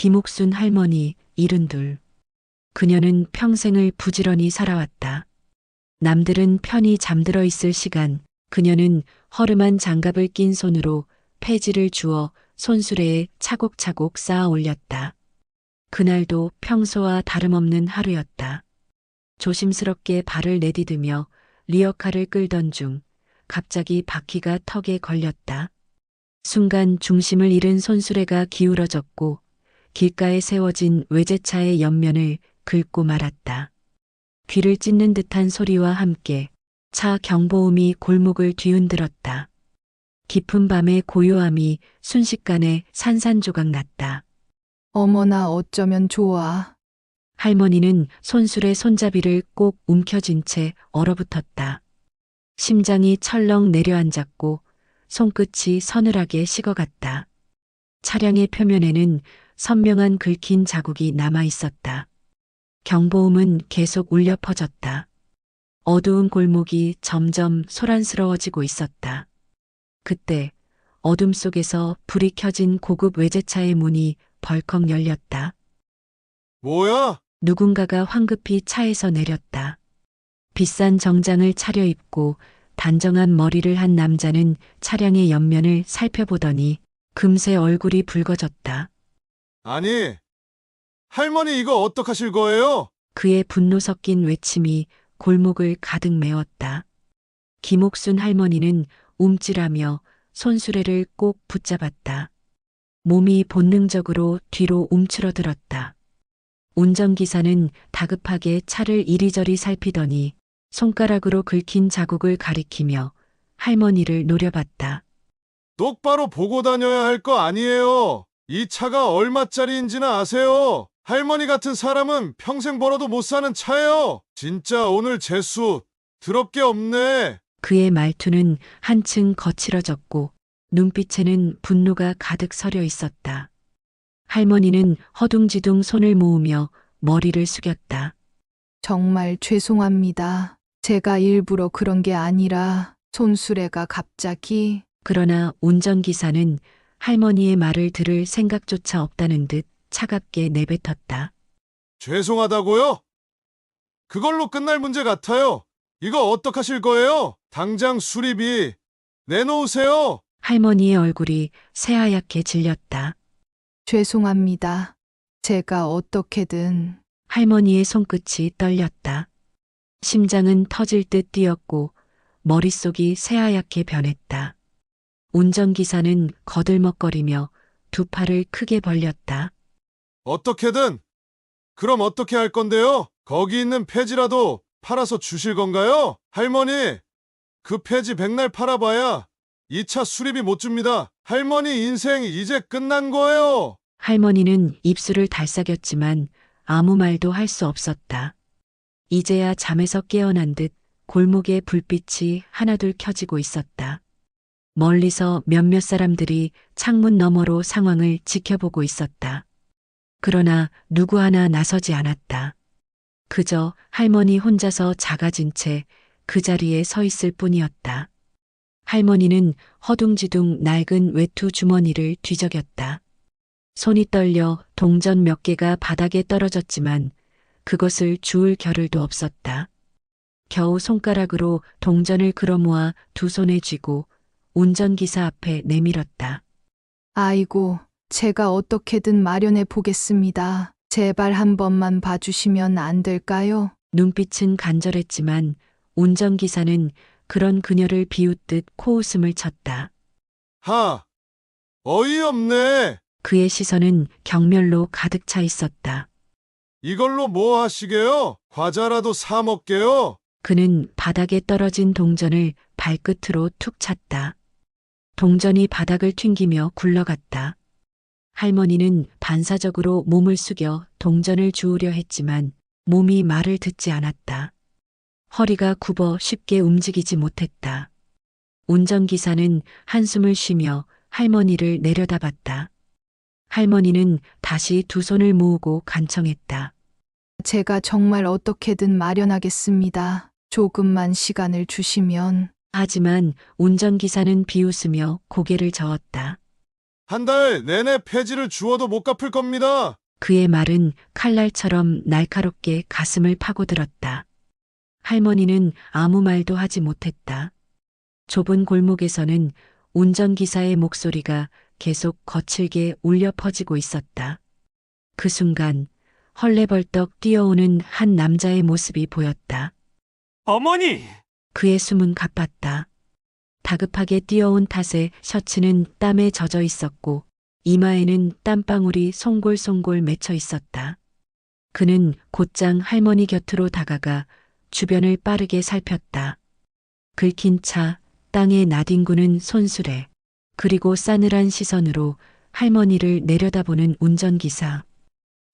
김옥순 할머니 72. 그녀는 평생을 부지런히 살아왔다. 남들은 편히 잠들어 있을 시간, 그녀는 허름한 장갑을 낀 손으로 폐지를 주워 손수레에 차곡차곡 쌓아 올렸다. 그날도 평소와 다름없는 하루였다. 조심스럽게 발을 내디디며 리어카를 끌던 중 갑자기 바퀴가 턱에 걸렸다. 순간 중심을 잃은 손수레가 기울어졌고 길가에 세워진 외제차의 옆면을 긁고 말았다. 귀를 찢는 듯한 소리와 함께 차 경보음이 골목을 뒤흔들었다. 깊은 밤의 고요함이 순식간에 산산조각 났다. 어머나 어쩌면 좋아. 할머니는 손수레 손잡이를 꼭 움켜쥔 채 얼어붙었다. 심장이 철렁 내려앉았고 손끝이 서늘하게 식어갔다. 차량의 표면에는 선명한 긁힌 자국이 남아 있었다. 경보음은 계속 울려 퍼졌다. 어두운 골목이 점점 소란스러워지고 있었다. 그때 어둠 속에서 불이 켜진 고급 외제차의 문이 벌컥 열렸다. 뭐야? 누군가가 황급히 차에서 내렸다. 비싼 정장을 차려입고 단정한 머리를 한 남자는 차량의 옆면을 살펴보더니 금세 얼굴이 붉어졌다. 아니, 할머니 이거 어떡하실 거예요? 그의 분노 섞인 외침이 골목을 가득 메웠다. 김옥순 할머니는 움찔하며 손수레를 꼭 붙잡았다. 몸이 본능적으로 뒤로 움츠러들었다. 운전기사는 다급하게 차를 이리저리 살피더니 손가락으로 긁힌 자국을 가리키며 할머니를 노려봤다. 똑바로 보고 다녀야 할 거 아니에요. 이 차가 얼마짜리인지는 아세요? 할머니 같은 사람은 평생 벌어도 못 사는 차예요. 진짜 오늘 재수 더럽게 없네. 그의 말투는 한층 거칠어졌고 눈빛에는 분노가 가득 서려 있었다. 할머니는 허둥지둥 손을 모으며 머리를 숙였다. 정말 죄송합니다. 제가 일부러 그런 게 아니라 손수레가 갑자기 그러나 운전기사는 할머니의 말을 들을 생각조차 없다는 듯 차갑게 내뱉었다. 죄송하다고요? 그걸로 끝날 문제 같아요. 이거 어떡하실 거예요? 당장 수리비 내놓으세요. 할머니의 얼굴이 새하얗게 질렸다. 죄송합니다. 제가 어떻게든 할머니의 손끝이 떨렸다. 심장은 터질 듯 뛰었고 머릿속이 새하얗게 변했다. 운전기사는 거들먹거리며 두 팔을 크게 벌렸다. 어떻게든. 그럼 어떻게 할 건데요? 거기 있는 폐지라도 팔아서 주실 건가요? 할머니, 그 폐지 백날 팔아봐야 이 차 수리비 못 줍니다. 할머니 인생 이제 끝난 거예요. 할머니는 입술을 달싹였지만 아무 말도 할 수 없었다. 이제야 잠에서 깨어난 듯 골목의 불빛이 하나둘 켜지고 있었다. 멀리서 몇몇 사람들이 창문 너머로 상황을 지켜보고 있었다. 그러나 누구 하나 나서지 않았다. 그저 할머니 혼자서 작아진 채 그 자리에 서 있을 뿐이었다. 할머니는 허둥지둥 낡은 외투 주머니를 뒤적였다. 손이 떨려 동전 몇 개가 바닥에 떨어졌지만 그것을 주울 겨를도 없었다. 겨우 손가락으로 동전을 끌어모아 두 손에 쥐고 운전기사 앞에 내밀었다. 아이고, 제가 어떻게든 마련해 보겠습니다. 제발 한 번만 봐주시면 안 될까요? 눈빛은 간절했지만 운전기사는 그런 그녀를 비웃듯 코웃음을 쳤다. 하, 어이없네. 그의 시선은 경멸로 가득 차 있었다. 이걸로 뭐 하시게요? 과자라도 사 먹게요. 그는 바닥에 떨어진 동전을 발끝으로 툭 찼다. 동전이 바닥을 튕기며 굴러갔다. 할머니는 반사적으로 몸을 숙여 동전을 주우려 했지만 몸이 말을 듣지 않았다. 허리가 굽어 쉽게 움직이지 못했다. 운전기사는 한숨을 쉬며 할머니를 내려다봤다. 할머니는 다시 두 손을 모으고 간청했다. 제가 정말 어떻게든 마련하겠습니다. 조금만 시간을 주시면. 하지만 운전기사는 비웃으며 고개를 저었다. 한 달 내내 폐지를 주어도 못 갚을 겁니다. 그의 말은 칼날처럼 날카롭게 가슴을 파고들었다. 할머니는 아무 말도 하지 못했다. 좁은 골목에서는 운전기사의 목소리가 계속 거칠게 울려 퍼지고 있었다. 그 순간 헐레벌떡 뛰어오는 한 남자의 모습이 보였다. 어머니! 그의 숨은 가빴다. 다급하게 뛰어온 탓에 셔츠는 땀에 젖어 있었고 이마에는 땀방울이 송골송골 맺혀 있었다. 그는 곧장 할머니 곁으로 다가가 주변을 빠르게 살폈다. 긁힌 차, 땅에 나뒹구는 손수레, 그리고 싸늘한 시선으로 할머니를 내려다보는 운전기사.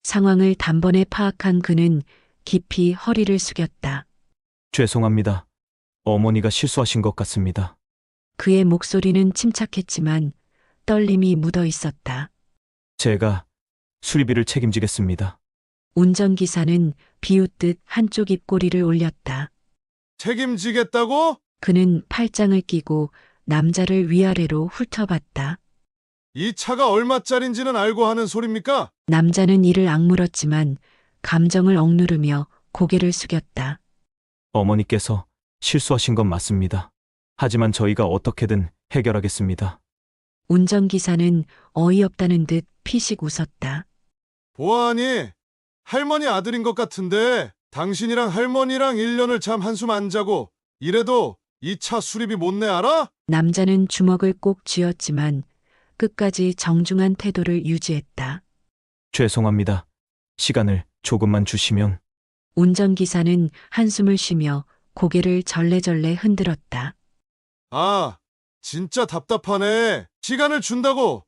상황을 단번에 파악한 그는 깊이 허리를 숙였다. 죄송합니다. 어머니가 실수하신 것 같습니다. 그의 목소리는 침착했지만 떨림이 묻어 있었다. 제가 수리비를 책임지겠습니다. 운전기사는 비웃듯 한쪽 입꼬리를 올렸다. 책임지겠다고? 그는 팔짱을 끼고 남자를 위아래로 훑어봤다. 이 차가 얼마짜린지는 알고 하는 소립니까? 남자는 이를 악물었지만 감정을 억누르며 고개를 숙였다. 어머니께서 실수하신 건 맞습니다. 하지만 저희가 어떻게든 해결하겠습니다. 운전기사는 어이없다는 듯 피식 웃었다. 보아하니 할머니 아들인 것 같은데 당신이랑 할머니랑 1년을 잠 한숨 안 자고 이래도 이 차 수리비 못 내 알아? 남자는 주먹을 꼭 쥐었지만 끝까지 정중한 태도를 유지했다. 죄송합니다. 시간을 조금만 주시면. 운전기사는 한숨을 쉬며 고개를 절레절레 흔들었다. 아, 진짜 답답하네. 시간을 준다고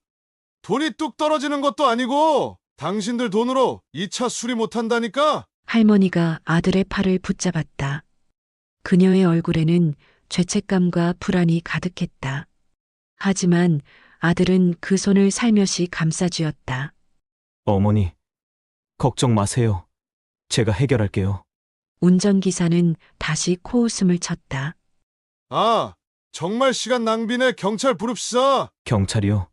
돈이 뚝 떨어지는 것도 아니고 당신들 돈으로 이 차 수리 못 한다니까? 할머니가 아들의 팔을 붙잡았다. 그녀의 얼굴에는 죄책감과 불안이 가득했다. 하지만 아들은 그 손을 살며시 감싸쥐었다. 어머니, 걱정 마세요. 제가 해결할게요. 운전기사는 다시 코웃음을 쳤다. 아, 정말 시간 낭비네. 경찰 부릅시다. 경찰이요.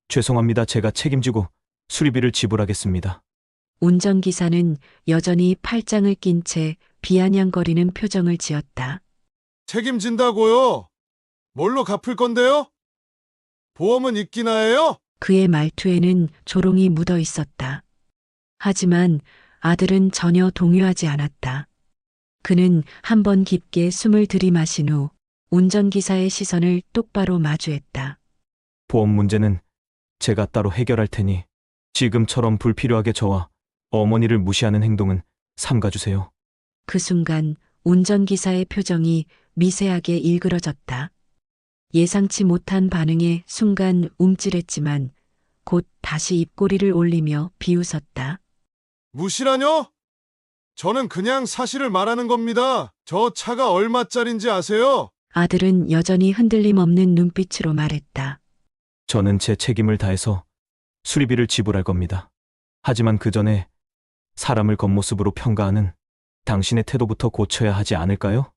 죄송합니다. 제가 책임지고 수리비를 지불하겠습니다. 운전기사는 여전히 팔짱을 낀 채 비아냥거리는 표정을 지었다. 책임진다고요? 뭘로 갚을 건데요? 보험은 있기나 해요? 그의 말투에는 조롱이 묻어 있었다. 하지만 아들은 전혀 동요하지 않았다. 그는 한 번 깊게 숨을 들이마신 후 운전기사의 시선을 똑바로 마주했다. 보험 문제는 제가 따로 해결할 테니 지금처럼 불필요하게 저와 어머니를 무시하는 행동은 삼가주세요. 그 순간 운전기사의 표정이 미세하게 일그러졌다. 예상치 못한 반응에 순간 움찔했지만 곧 다시 입꼬리를 올리며 비웃었다. 무시라뇨? 저는 그냥 사실을 말하는 겁니다. 저 차가 얼마짜린지 아세요? 아들은 여전히 흔들림 없는 눈빛으로 말했다. 저는 제 책임을 다해서 수리비를 지불할 겁니다. 하지만 그 전에 사람을 겉모습으로 평가하는 당신의 태도부터 고쳐야 하지 않을까요?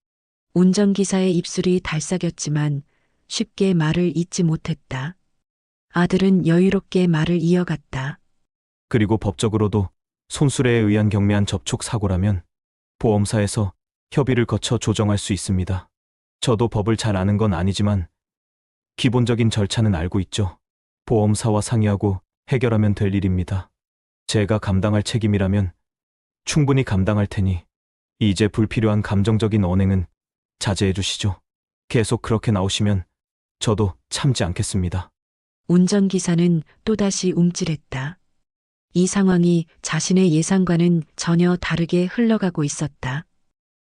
운전기사의 입술이 달싹였지만 쉽게 말을 잇지 못했다. 아들은 여유롭게 말을 이어갔다. 그리고 법적으로도 손수레에 의한 경미한 접촉 사고라면 보험사에서 협의를 거쳐 조정할 수 있습니다. 저도 법을 잘 아는 건 아니지만 기본적인 절차는 알고 있죠. 보험사와 상의하고 해결하면 될 일입니다. 제가 감당할 책임이라면 충분히 감당할 테니 이제 불필요한 감정적인 언행은 자제해 주시죠. 계속 그렇게 나오시면 저도 참지 않겠습니다. 운전기사는 또다시 움찔했다. 이 상황이 자신의 예상과는 전혀 다르게 흘러가고 있었다.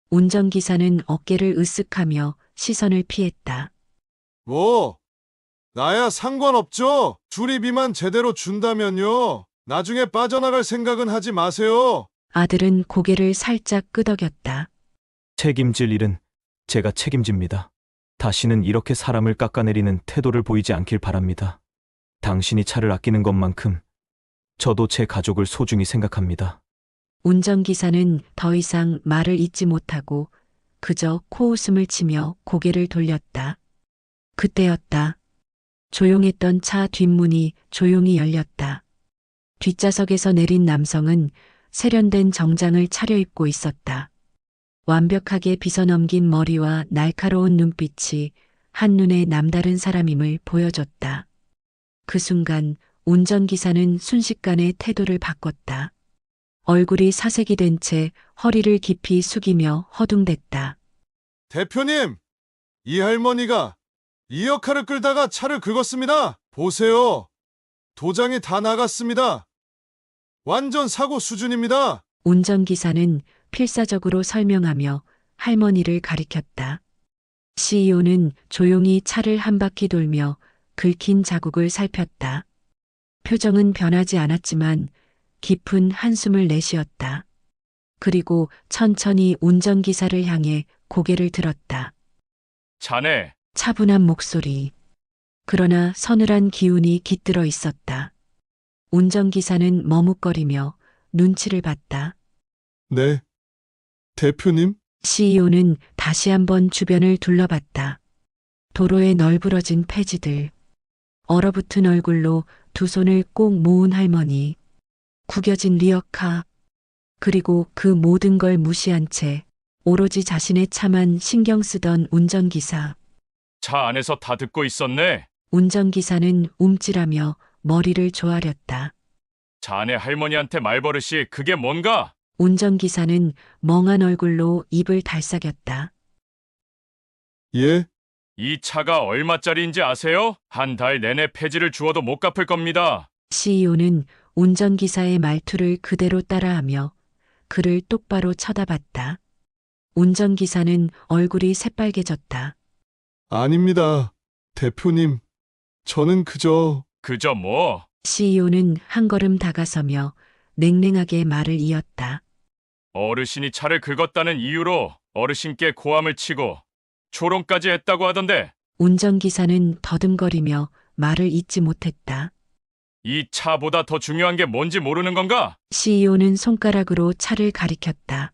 운전기사는 어깨를 으쓱하며 시선을 피했다. 뭐, 나야 상관없죠. 수리비만 제대로 준다면요. 나중에 빠져나갈 생각은 하지 마세요. 아들은 고개를 살짝 끄덕였다. 책임질 일은 제가 책임집니다. 다시는 이렇게 사람을 깎아내리는 태도를 보이지 않길 바랍니다. 당신이 차를 아끼는 것만큼 저도 제 가족을 소중히 생각합니다. 운전기사는 더 이상 말을 잇지 못하고 그저 코웃음을 치며 고개를 돌렸다. 그때였다. 조용했던 차 뒷문이 조용히 열렸다. 뒷좌석에서 내린 남성은 세련된 정장을 차려입고 있었다. 완벽하게 빗어넘긴 머리와 날카로운 눈빛이 한눈에 남다른 사람임을 보여줬다. 그 순간 운전기사는 순식간에 태도를 바꿨다. 얼굴이 사색이 된 채 허리를 깊이 숙이며 허둥댔다. 대표님, 이 할머니가 이 역할을 끌다가 차를 긁었습니다. 보세요. 도장이 다 나갔습니다. 완전 사고 수준입니다. 운전기사는 필사적으로 설명하며 할머니를 가리켰다. CEO는 조용히 차를 한 바퀴 돌며 긁힌 자국을 살폈다. 표정은 변하지 않았지만 깊은 한숨을 내쉬었다. 그리고 천천히 운전기사를 향해 고개를 들었다. 자네, 차분한 목소리. 그러나 서늘한 기운이 깃들어 있었다. 운전기사는 머뭇거리며 눈치를 봤다. 네. 대표님? CEO는 다시 한번 주변을 둘러봤다. 도로에 널브러진 폐지들. 얼어붙은 얼굴로 두 손을 꼭 모은 할머니. 구겨진 리어카. 그리고 그 모든 걸 무시한 채 오로지 자신의 차만 신경 쓰던 운전기사. 차 안에서 다 듣고 있었네. 운전기사는 움찔하며 머리를 조아렸다. 자네 할머니한테 말버릇이 그게 뭔가? 운전기사는 멍한 얼굴로 입을 달싹였다. 예. 이 차가 얼마짜리인지 아세요? 한 달 내내 폐지를 주어도 못 갚을 겁니다. CEO는 운전기사의 말투를 그대로 따라하며 그를 똑바로 쳐다봤다. 운전기사는 얼굴이 새빨개졌다. 아닙니다. 대표님. 저는 그저 그저 뭐? CEO는 한 걸음 다가서며 냉랭하게 말을 이었다. 어르신이 차를 긁었다는 이유로 어르신께 고함을 치고 조롱까지 했다고 하던데 운전기사는 더듬거리며 말을 잇지 못했다. 이 차보다 더 중요한 게 뭔지 모르는 건가? CEO는 손가락으로 차를 가리켰다.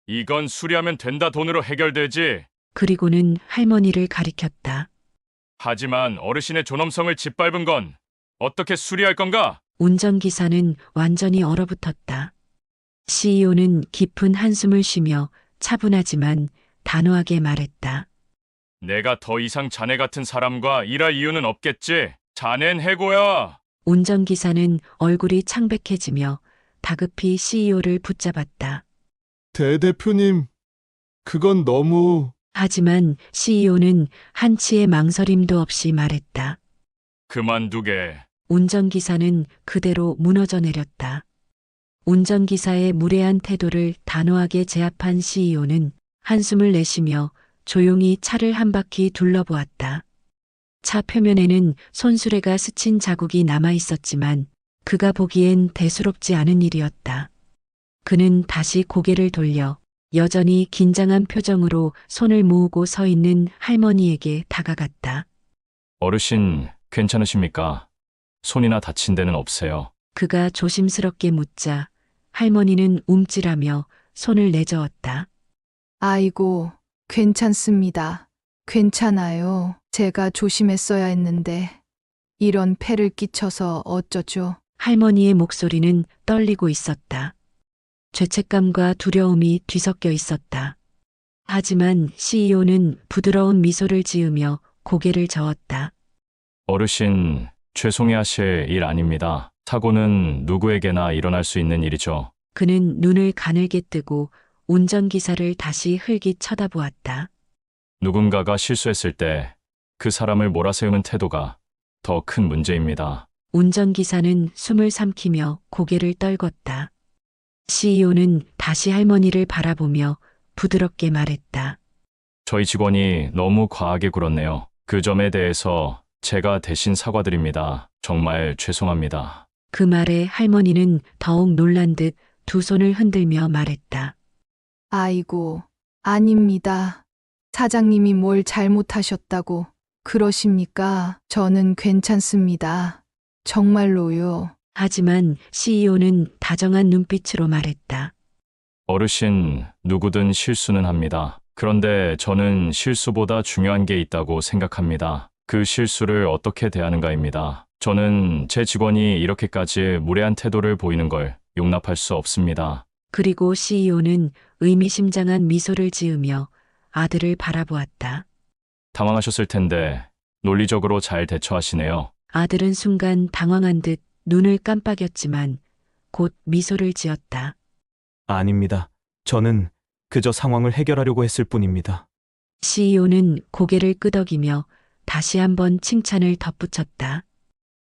이건 수리하면 된다 돈으로 해결되지. 그리고는 할머니를 가리켰다. 하지만 어르신의 존엄성을 짓밟은 건 어떻게 수리할 건가? 운전기사는 완전히 얼어붙었다. CEO는 깊은 한숨을 쉬며 차분하지만 단호하게 말했다. 내가 더 이상 자네 같은 사람과 일할 이유는 없겠지. 자넨 해고야. 운전기사는 얼굴이 창백해지며 다급히 CEO를 붙잡았다. 대대표님. 그건 너무... 하지만 CEO는 한치의 망설임도 없이 말했다. 그만두게. 운전기사는 그대로 무너져 내렸다. 운전기사의 무례한 태도를 단호하게 제압한 CEO는 한숨을 내쉬며 조용히 차를 한 바퀴 둘러보았다. 차 표면에는 손수레가 스친 자국이 남아 있었지만 그가 보기엔 대수롭지 않은 일이었다. 그는 다시 고개를 돌려 여전히 긴장한 표정으로 손을 모으고 서 있는 할머니에게 다가갔다. 어르신, 괜찮으십니까? 손이나 다친 데는 없어요. 그가 조심스럽게 묻자 할머니는 움찔하며 손을 내저었다. 아이고, 괜찮습니다. 괜찮아요. 제가 조심했어야 했는데 이런 폐를 끼쳐서 어쩌죠? 할머니의 목소리는 떨리고 있었다. 죄책감과 두려움이 뒤섞여 있었다. 하지만 CEO는 부드러운 미소를 지으며 고개를 저었다. 어르신, 죄송해하실 일 아닙니다. 사고는 누구에게나 일어날 수 있는 일이죠. 그는 눈을 가늘게 뜨고 운전기사를 다시 흘깃 쳐다보았다. 누군가가 실수했을 때 그 사람을 몰아세우는 태도가 더 큰 문제입니다. 운전기사는 숨을 삼키며 고개를 떨궜다. CEO는 다시 할머니를 바라보며 부드럽게 말했다. 저희 직원이 너무 과하게 굴었네요. 그 점에 대해서 제가 대신 사과드립니다. 정말 죄송합니다. 그 말에 할머니는 더욱 놀란 듯 두 손을 흔들며 말했다. 아이고, 아닙니다. 사장님이 뭘 잘못하셨다고 그러십니까? 저는 괜찮습니다. 정말로요. 하지만 CEO는 다정한 눈빛으로 말했다. 어르신, 누구든 실수는 합니다. 그런데 저는 실수보다 중요한 게 있다고 생각합니다. 그 실수를 어떻게 대하는가입니다. 저는 제 직원이 이렇게까지 무례한 태도를 보이는 걸 용납할 수 없습니다. 그리고 CEO는 의미심장한 미소를 지으며 아들을 바라보았다. 당황하셨을 텐데 논리적으로 잘 대처하시네요. 아들은 순간 당황한 듯 눈을 깜빡였지만 곧 미소를 지었다. 아닙니다. 저는 그저 상황을 해결하려고 했을 뿐입니다. CEO는 고개를 끄덕이며 다시 한번 칭찬을 덧붙였다.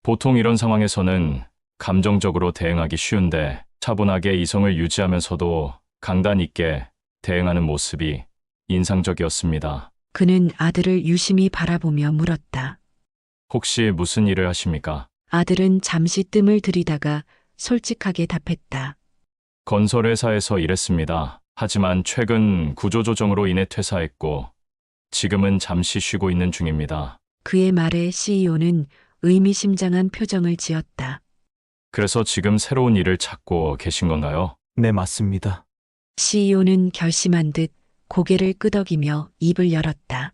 보통 이런 상황에서는 감정적으로 대응하기 쉬운데 차분하게 이성을 유지하면서도 강단 있게 대응하는 모습이 인상적이었습니다. 그는 아들을 유심히 바라보며 물었다. 혹시 무슨 일을 하십니까? 아들은 잠시 뜸을 들이다가 솔직하게 답했다. 건설회사에서 일했습니다. 하지만 최근 구조조정으로 인해 퇴사했고 지금은 잠시 쉬고 있는 중입니다. 그의 말에 CEO는 의미심장한 표정을 지었다. 그래서 지금 새로운 일을 찾고 계신 건가요? 네, 맞습니다. CEO는 결심한 듯 고개를 끄덕이며 입을 열었다.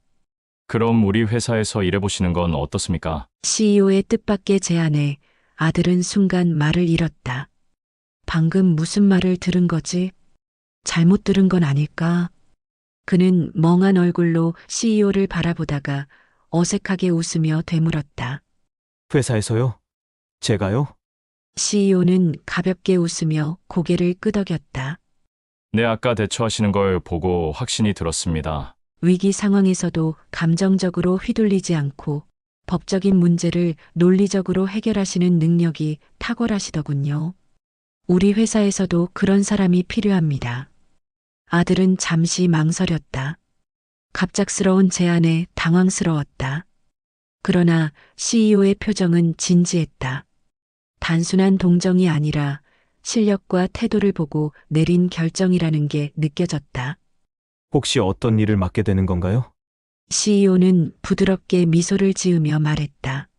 그럼 우리 회사에서 일해보시는 건 어떻습니까? CEO의 뜻밖의 제안에 아들은 순간 말을 잃었다. 방금 무슨 말을 들은 거지? 잘못 들은 건 아닐까? 그는 멍한 얼굴로 CEO를 바라보다가 어색하게 웃으며 되물었다. 회사에서요? 제가요? CEO는 가볍게 웃으며 고개를 끄덕였다. 네, 아까 대처하시는 걸 보고 확신이 들었습니다. 위기 상황에서도 감정적으로 휘둘리지 않고 법적인 문제를 논리적으로 해결하시는 능력이 탁월하시더군요. 우리 회사에서도 그런 사람이 필요합니다. 아들은 잠시 망설였다. 갑작스러운 제안에 당황스러웠다. 그러나 CEO의 표정은 진지했다. 단순한 동정이 아니라 실력과 태도를 보고 내린 결정이라는 게 느껴졌다. 혹시 어떤 일을 맡게 되는 건가요? CEO는 부드럽게 미소를 지으며 말했다.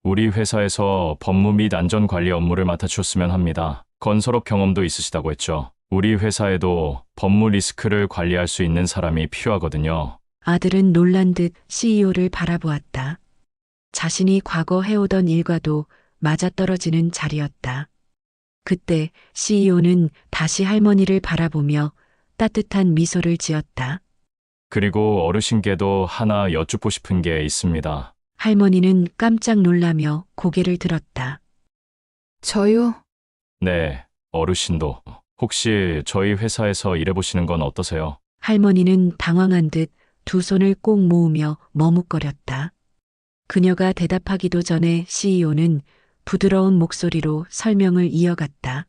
우리 회사에서 법무 및 안전관리 업무를 맡아주셨으면 합니다. 건설업 경험도 있으시다고 했죠. 우리 회사에도 법무 리스크를 관리할 수 있는 사람이 필요하거든요. 아들은 놀란 듯 CEO를 바라보았다. 자신이 과거 해오던 일과도 맞아떨어지는 자리였다. 그때 CEO는 다시 할머니를 바라보며 따뜻한 미소를 지었다. 그리고 어르신께도 하나 여쭙고 싶은 게 있습니다. 할머니는 깜짝 놀라며 고개를 들었다. 저요? 네, 어르신도. 혹시 저희 회사에서 일해보시는 건 어떠세요? 할머니는 당황한 듯 두 손을 꼭 모으며 머뭇거렸다. 그녀가 대답하기도 전에 CEO는 부드러운 목소리로 설명을 이어갔다.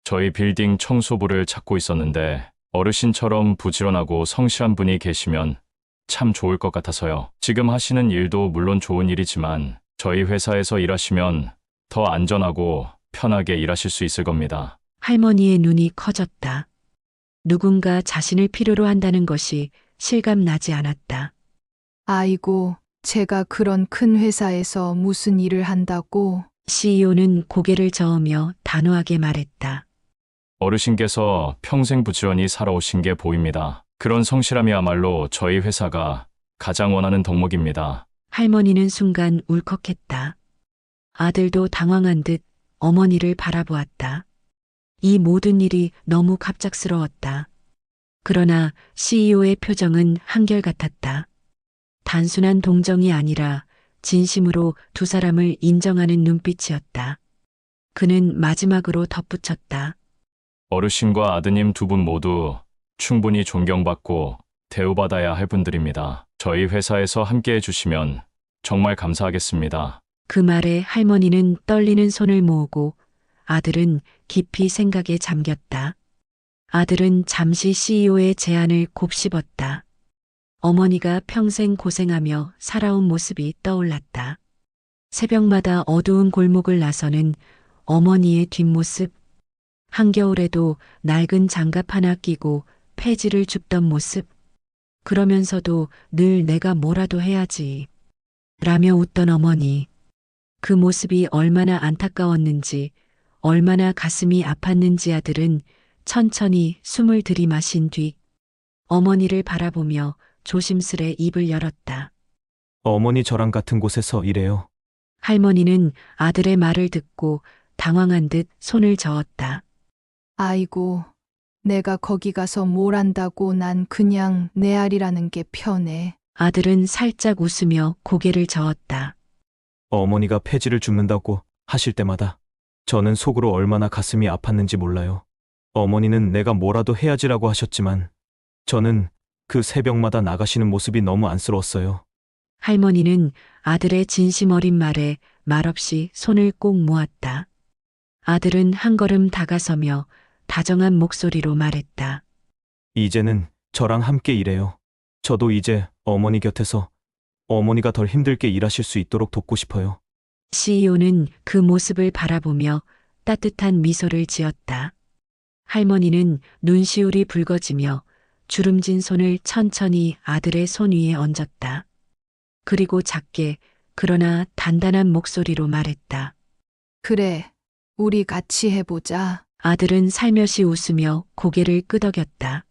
저희 빌딩 청소부를 찾고 있었는데 어르신처럼 부지런하고 성실한 분이 계시면 참 좋을 것 같아서요. 지금 하시는 일도 물론 좋은 일이지만 저희 회사에서 일하시면 더 안전하고 편하게 일하실 수 있을 겁니다. 할머니의 눈이 커졌다. 누군가 자신을 필요로 한다는 것이 실감나지 않았다. 아이고, 제가 그런 큰 회사에서 무슨 일을 한다고? CEO는 고개를 저으며 단호하게 말했다. 어르신께서 평생 부지런히 살아오신 게 보입니다. 그런 성실함이야말로 저희 회사가 가장 원하는 덕목입니다. 할머니는 순간 울컥했다. 아들도 당황한 듯 어머니를 바라보았다. 이 모든 일이 너무 갑작스러웠다. 그러나 CEO의 표정은 한결같았다. 단순한 동정이 아니라 진심으로 두 사람을 인정하는 눈빛이었다. 그는 마지막으로 덧붙였다. 어르신과 아드님 두 분 모두 충분히 존경받고 대우받아야 할 분들입니다. 저희 회사에서 함께 해주시면 정말 감사하겠습니다. 그 말에 할머니는 떨리는 손을 모으고 아들은 깊이 생각에 잠겼다. 아들은 잠시 CEO의 제안을 곱씹었다. 어머니가 평생 고생하며 살아온 모습이 떠올랐다. 새벽마다 어두운 골목을 나서는 어머니의 뒷모습, 한겨울에도 낡은 장갑 하나 끼고 폐지를 줍던 모습, 그러면서도 늘 내가 뭐라도 해야지 라며 웃던 어머니. 그 모습이 얼마나 안타까웠는지, 얼마나 가슴이 아팠는지 아들은 천천히 숨을 들이마신 뒤 어머니를 바라보며 조심스레 입을 열었다. 어머니 저랑 같은 곳에서 일해요. 할머니는 아들의 말을 듣고 당황한 듯 손을 저었다. 아이고, 내가 거기 가서 뭘 안다고. 난 그냥 내 알이라는 게 편해. 아들은 살짝 웃으며 고개를 저었다. 어머니가 폐지를 줍는다고 하실 때마다 저는 속으로 얼마나 가슴이 아팠는지 몰라요. 어머니는 내가 뭐라도 해야지라고 하셨지만 저는 그 새벽마다 나가시는 모습이 너무 안쓰러웠어요. 할머니는 아들의 진심 어린 말에 말없이 손을 꼭 모았다. 아들은 한 걸음 다가서며 다정한 목소리로 말했다. 이제는 저랑 함께 일해요. 저도 이제 어머니 곁에서 어머니가 덜 힘들게 일하실 수 있도록 돕고 싶어요. CEO는 그 모습을 바라보며 따뜻한 미소를 지었다. 할머니는 눈시울이 붉어지며 주름진 손을 천천히 아들의 손 위에 얹었다. 그리고 작게 그러나 단단한 목소리로 말했다. 그래, 우리 같이 해보자. 아들은 살며시 웃으며 고개를 끄덕였다.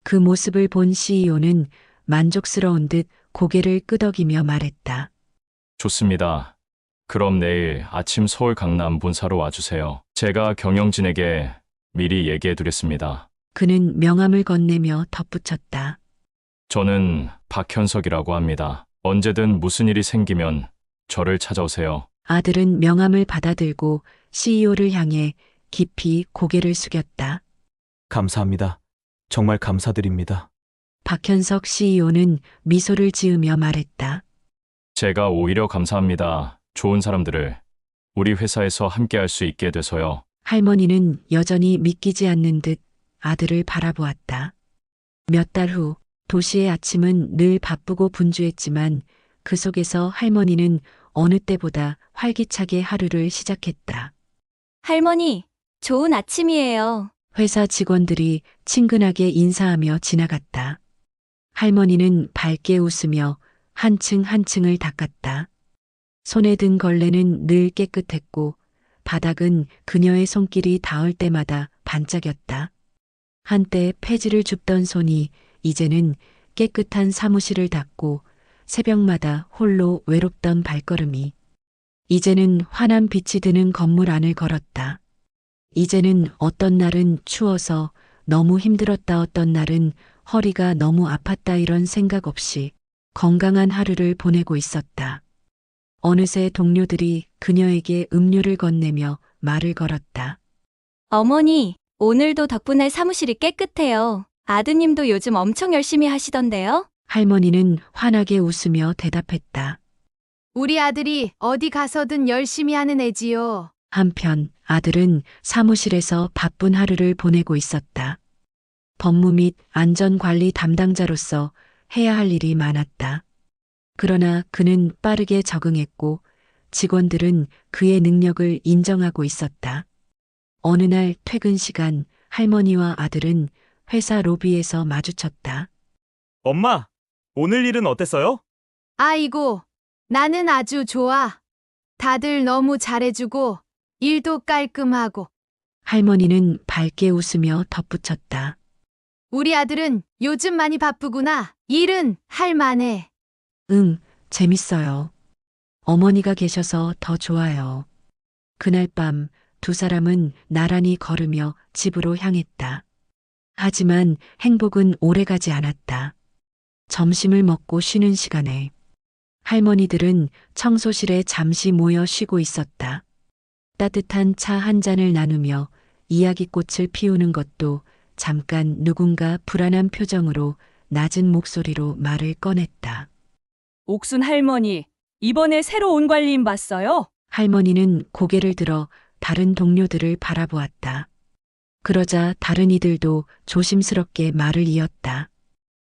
그 모습을 본 CEO는 만족스러운 듯 고개를 끄덕이며 말했다. 좋습니다. 그럼 내일 아침 서울 강남 본사로 와주세요. 제가 경영진에게 미리 얘기해 두겠습니다. 그는 명함을 건네며 덧붙였다. 저는 박현석이라고 합니다. 언제든 무슨 일이 생기면 저를 찾아오세요. 아들은 명함을 받아들고 CEO를 향해 깊이 고개를 숙였다. 감사합니다. 정말 감사드립니다. 박현석 CEO는 미소를 지으며 말했다. 제가 오히려 감사합니다. 좋은 사람들을 우리 회사에서 함께 할 수 있게 돼서요. 할머니는 여전히 믿기지 않는 듯 아들을 바라보았다. 몇 달 후 도시의 아침은 늘 바쁘고 분주했지만 그 속에서 할머니는 어느 때보다 활기차게 하루를 시작했다. 할머니, 좋은 아침이에요. 회사 직원들이 친근하게 인사하며 지나갔다. 할머니는 밝게 웃으며 한층 한층을 닦았다. 손에 든 걸레는 늘 깨끗했고 바닥은 그녀의 손길이 닿을 때마다 반짝였다. 한때 폐지를 줍던 손이 이제는 깨끗한 사무실을 닦고 새벽마다 홀로 외롭던 발걸음이 이제는 환한 빛이 드는 건물 안을 걸었다. 이제는 어떤 날은 추워서 너무 힘들었다, 어떤 날은 허리가 너무 아팠다, 이런 생각 없이 건강한 하루를 보내고 있었다. 어느새 동료들이 그녀에게 음료를 건네며 말을 걸었다. 어머니, 오늘도 덕분에 사무실이 깨끗해요. 아드님도 요즘 엄청 열심히 하시던데요? 할머니는 환하게 웃으며 대답했다. 우리 아들이 어디 가서든 열심히 하는 애지요. 한편 아들은 사무실에서 바쁜 하루를 보내고 있었다. 법무 및 안전관리 담당자로서 해야 할 일이 많았다. 그러나 그는 빠르게 적응했고 직원들은 그의 능력을 인정하고 있었다. 어느 날 퇴근 시간 할머니와 아들은 회사 로비에서 마주쳤다. 엄마, 오늘 일은 어땠어요? 아이고, 나는 아주 좋아. 다들 너무 잘해주고 일도 깔끔하고. 할머니는 밝게 웃으며 덧붙였다. 우리 아들은 요즘 많이 바쁘구나. 일은 할 만해. 응, 재밌어요. 어머니가 계셔서 더 좋아요. 그날 밤 두 사람은 나란히 걸으며 집으로 향했다. 하지만 행복은 오래가지 않았다. 점심을 먹고 쉬는 시간에 할머니들은 청소실에 잠시 모여 쉬고 있었다. 따뜻한 차 한 잔을 나누며 이야기꽃을 피우는 것도 잠깐 누군가 불안한 표정으로 낮은 목소리로 말을 꺼냈다. 옥순 할머니, 이번에 새로 온 관리인 봤어요? 할머니는 고개를 들어 다른 동료들을 바라보았다. 그러자 다른 이들도 조심스럽게 말을 이었다.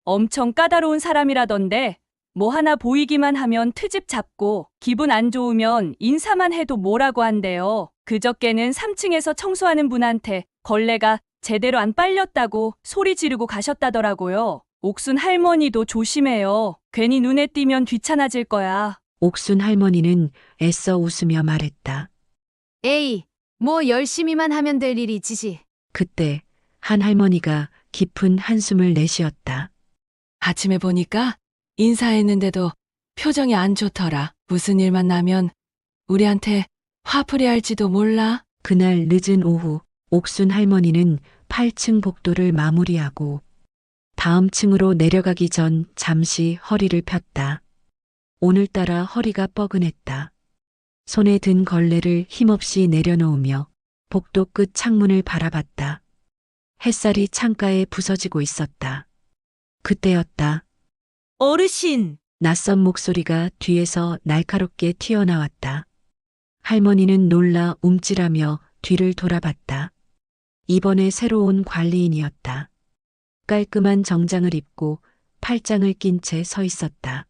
엄청 까다로운 사람이라던데 뭐 하나 보이기만 하면 트집 잡고 기분 안 좋으면 인사만 해도 뭐라고 한대요. 그저께는 3층에서 청소하는 분한테 걸레가 제대로 안 빨렸다고 소리 지르고 가셨다더라고요. 옥순 할머니도 조심해요. 괜히 눈에 띄면 귀찮아질 거야. 옥순 할머니는 애써 웃으며 말했다. 에이, 뭐 열심히만 하면 될 일이지. 그때 한 할머니가 깊은 한숨을 내쉬었다. 아침에 보니까 인사했는데도 표정이 안 좋더라. 무슨 일만 나면 우리한테 화풀이 할지도 몰라. 그날 늦은 오후 옥순 할머니는 8층 복도를 마무리하고 다음 층으로 내려가기 전 잠시 허리를 폈다. 오늘따라 허리가 뻐근했다. 손에 든 걸레를 힘없이 내려놓으며 복도 끝 창문을 바라봤다. 햇살이 창가에 부서지고 있었다. 그때였다. 어르신, 낯선 목소리가 뒤에서 날카롭게 튀어나왔다. 할머니는 놀라 움찔하며 뒤를 돌아봤다. 이번에 새로 온 관리인이었다. 깔끔한 정장을 입고 팔짱을 낀 채 서 있었다.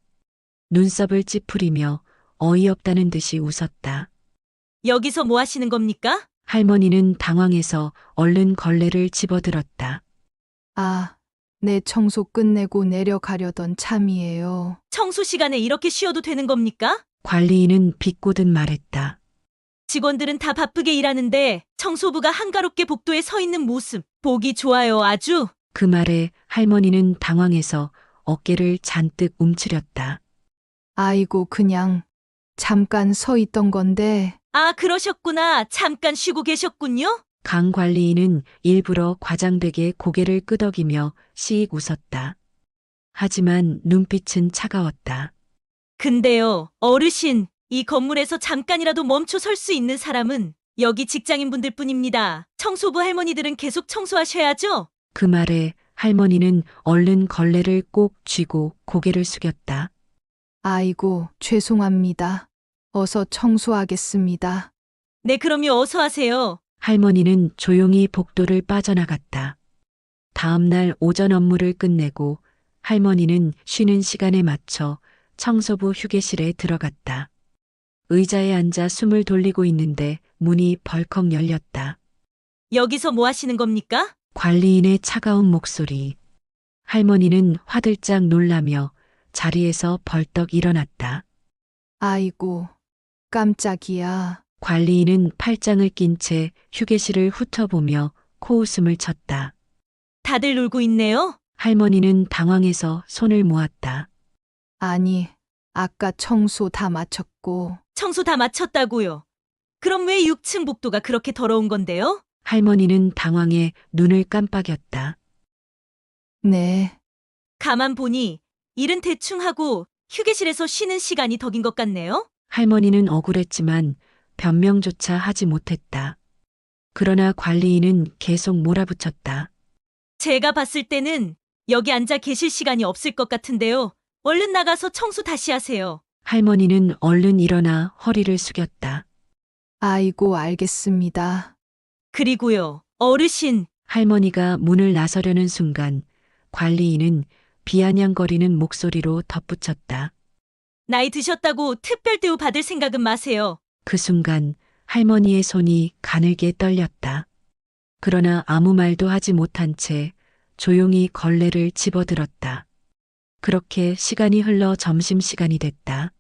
눈썹을 찌푸리며 어이없다는 듯이 웃었다. 여기서 뭐 하시는 겁니까? 할머니는 당황해서 얼른 걸레를 집어들었다. 아, 내 청소 끝내고 내려가려던 참이에요. 청소 시간에 이렇게 쉬어도 되는 겁니까? 관리인은 비꼬듯 말했다. 직원들은 다 바쁘게 일하는데 청소부가 한가롭게 복도에 서 있는 모습 보기 좋아요, 아주. 그 말에 할머니는 당황해서 어깨를 잔뜩 움츠렸다. 아이고, 그냥 잠깐 서 있던 건데. 아, 그러셨구나. 잠깐 쉬고 계셨군요. 강 관리인은 일부러 과장되게 고개를 끄덕이며 씩 웃었다. 하지만 눈빛은 차가웠다. 근데요, 어르신, 이 건물에서 잠깐이라도 멈춰 설 수 있는 사람은 여기 직장인분들 뿐입니다. 청소부 할머니들은 계속 청소하셔야죠? 그 말에 할머니는 얼른 걸레를 꼭 쥐고 고개를 숙였다. 아이고, 죄송합니다. 어서 청소하겠습니다. 네, 그럼요, 어서 하세요. 할머니는 조용히 복도를 빠져나갔다. 다음 날 오전 업무를 끝내고 할머니는 쉬는 시간에 맞춰 청소부 휴게실에 들어갔다. 의자에 앉아 숨을 돌리고 있는데 문이 벌컥 열렸다. 여기서 뭐 하시는 겁니까? 관리인의 차가운 목소리. 할머니는 화들짝 놀라며 자리에서 벌떡 일어났다. 아이고, 깜짝이야. 관리인은 팔짱을 낀 채 휴게실을 훑어보며 코웃음을 쳤다. 다들 놀고 있네요. 할머니는 당황해서 손을 모았다. 아니, 아까 청소 다 마쳤고. 청소 다 마쳤다고요. 그럼 왜 6층 복도가 그렇게 더러운 건데요? 할머니는 당황해 눈을 깜빡였다. 네, 가만 보니 일은 대충 하고 휴게실에서 쉬는 시간이 더 긴 것 같네요. 할머니는 억울했지만 변명조차 하지 못했다. 그러나 관리인은 계속 몰아붙였다. 제가 봤을 때는 여기 앉아 계실 시간이 없을 것 같은데요. 얼른 나가서 청소 다시 하세요. 할머니는 얼른 일어나 허리를 숙였다. 아이고, 알겠습니다. 그리고요, 어르신, 할머니가 문을 나서려는 순간 관리인은 비아냥거리는 목소리로 덧붙였다. 나이 드셨다고 특별 대우 받을 생각은 마세요. 그 순간 할머니의 손이 가늘게 떨렸다. 그러나 아무 말도 하지 못한 채 조용히 걸레를 집어들었다. 그렇게 시간이 흘러 점심시간이 됐다.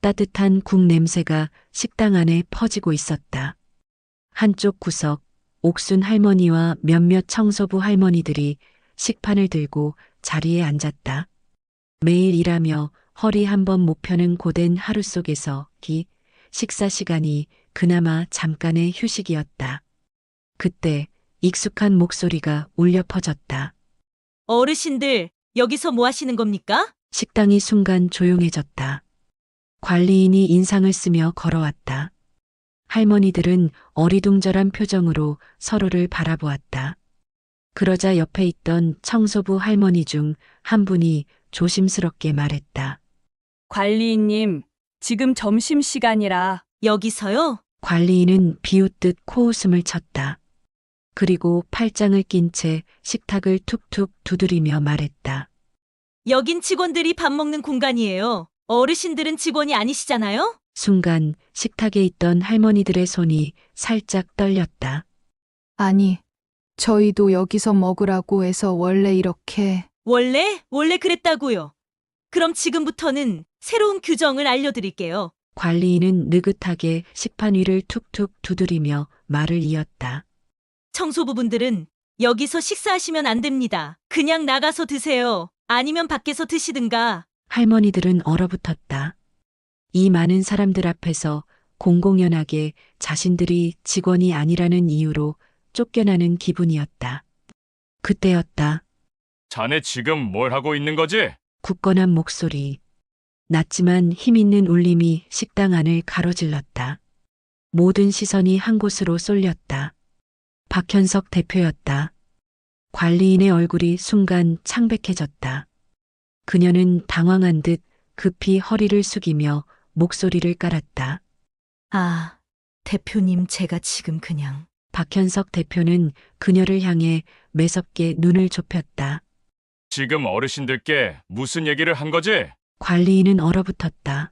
따뜻한 국 냄새가 식당 안에 퍼지고 있었다. 한쪽 구석 옥순 할머니와 몇몇 청소부 할머니들이 식판을 들고 자리에 앉았다. 매일 일하며 허리 한번 못 펴는 고된 하루 속에서 식사 시간이 그나마 잠깐의 휴식이었다. 그때 익숙한 목소리가 울려 퍼졌다. 어르신들, 여기서 뭐 하시는 겁니까? 식당이 순간 조용해졌다. 관리인이 인상을 쓰며 걸어왔다. 할머니들은 어리둥절한 표정으로 서로를 바라보았다. 그러자 옆에 있던 청소부 할머니 중 한 분이 조심스럽게 말했다. 관리인님, 지금 점심시간이라. 여기서요? 관리인은 비웃듯 코웃음을 쳤다. 그리고 팔짱을 낀 채 식탁을 툭툭 두드리며 말했다. 여긴 직원들이 밥 먹는 공간이에요. 어르신들은 직원이 아니시잖아요? 순간 식탁에 있던 할머니들의 손이 살짝 떨렸다. 아니, 저희도 여기서 먹으라고 해서 원래 이렇게. 원래 그랬다고요. 그럼 지금부터는 새로운 규정을 알려드릴게요. 관리인은 느긋하게 식판 위를 툭툭 두드리며 말을 이었다. 청소부분들은 여기서 식사하시면 안 됩니다. 그냥 나가서 드세요. 아니면 밖에서 드시든가. 할머니들은 얼어붙었다. 이 많은 사람들 앞에서 공공연하게 자신들이 직원이 아니라는 이유로 쫓겨나는 기분이었다. 그때였다. 자네 지금 뭘 하고 있는 거지? 굳건한 목소리. 낮지만 힘있는 울림이 식당 안을 가로질렀다. 모든 시선이 한 곳으로 쏠렸다. 박현석 대표였다. 관리인의 얼굴이 순간 창백해졌다. 그녀는 당황한 듯 급히 허리를 숙이며 목소리를 깔았다. 아, 대표님, 제가 지금 그냥. 박현석 대표는 그녀를 향해 매섭게 눈을 좁혔다. 지금 어르신들께 무슨 얘기를 한 거지? 관리인은 얼어붙었다.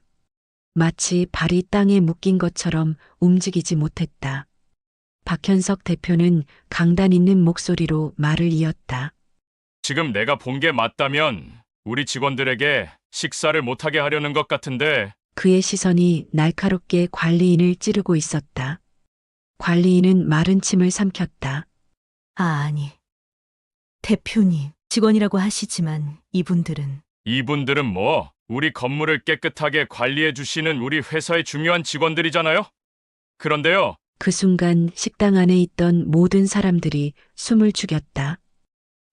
마치 발이 땅에 묶인 것처럼 움직이지 못했다. 박현석 대표는 강단 있는 목소리로 말을 이었다. 지금 내가 본 게 맞다면 우리 직원들에게 식사를 못하게 하려는 것 같은데 그의 시선이 날카롭게 관리인을 찌르고 있었다. 관리인은 마른 침을 삼켰다. 아니. 대표님, 직원이라고 하시지만 이분들은 뭐 우리 건물을 깨끗하게 관리해 주시는 우리 회사의 중요한 직원들이잖아요? 그런데요, 그 순간 식당 안에 있던 모든 사람들이 숨을 죽였다.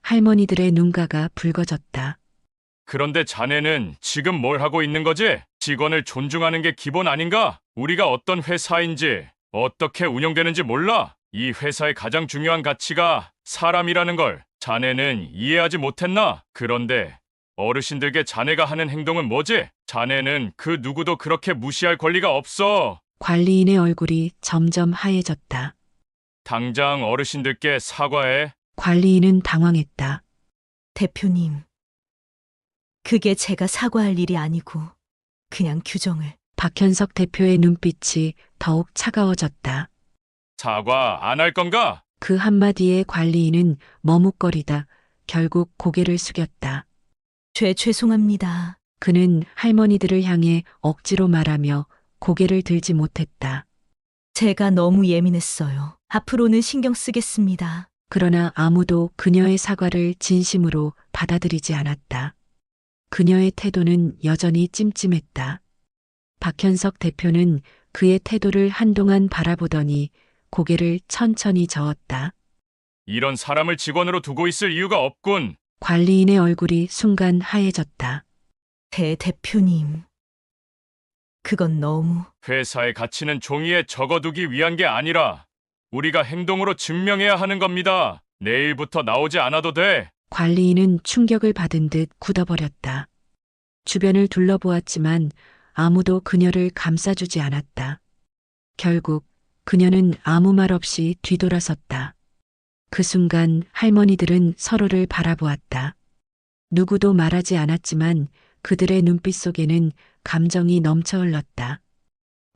할머니들의 눈가가 붉어졌다. 그런데 자네는 지금 뭘 하고 있는 거지? 직원을 존중하는 게 기본 아닌가? 우리가 어떤 회사인지, 어떻게 운영되는지 몰라? 이 회사의 가장 중요한 가치가 사람이라는 걸 자네는 이해하지 못했나? 그런데 어르신들께 자네가 하는 행동은 뭐지? 자네는 그 누구도 그렇게 무시할 권리가 없어. 관리인의 얼굴이 점점 하얘졌다. 당장 어르신들께 사과해. 관리인은 당황했다. 대표님. 그게 제가 사과할 일이 아니고 그냥 규정을. 박현석 대표의 눈빛이 더욱 차가워졌다. 사과 안 할 건가? 그 한마디에 관리인은 머뭇거리다 결국 고개를 숙였다. 죄송합니다. 그는 할머니들을 향해 억지로 말하며 고개를 들지 못했다. 제가 너무 예민했어요. 앞으로는 신경 쓰겠습니다. 그러나 아무도 그녀의 사과를 진심으로 받아들이지 않았다. 그녀의 태도는 여전히 찜찜했다. 박현석 대표는 그의 태도를 한동안 바라보더니 고개를 천천히 저었다. 이런 사람을 직원으로 두고 있을 이유가 없군. 관리인의 얼굴이 순간 하얘졌다. 대표님. 그건 너무. 회사의 가치는 종이에 적어두기 위한 게 아니라 우리가 행동으로 증명해야 하는 겁니다. 내일부터 나오지 않아도 돼. 관리인은 충격을 받은 듯 굳어버렸다. 주변을 둘러보았지만 아무도 그녀를 감싸주지 않았다. 결국 그녀는 아무 말 없이 뒤돌아섰다. 그 순간 할머니들은 서로를 바라보았다. 누구도 말하지 않았지만 그들의 눈빛 속에는 감정이 넘쳐 흘렀다.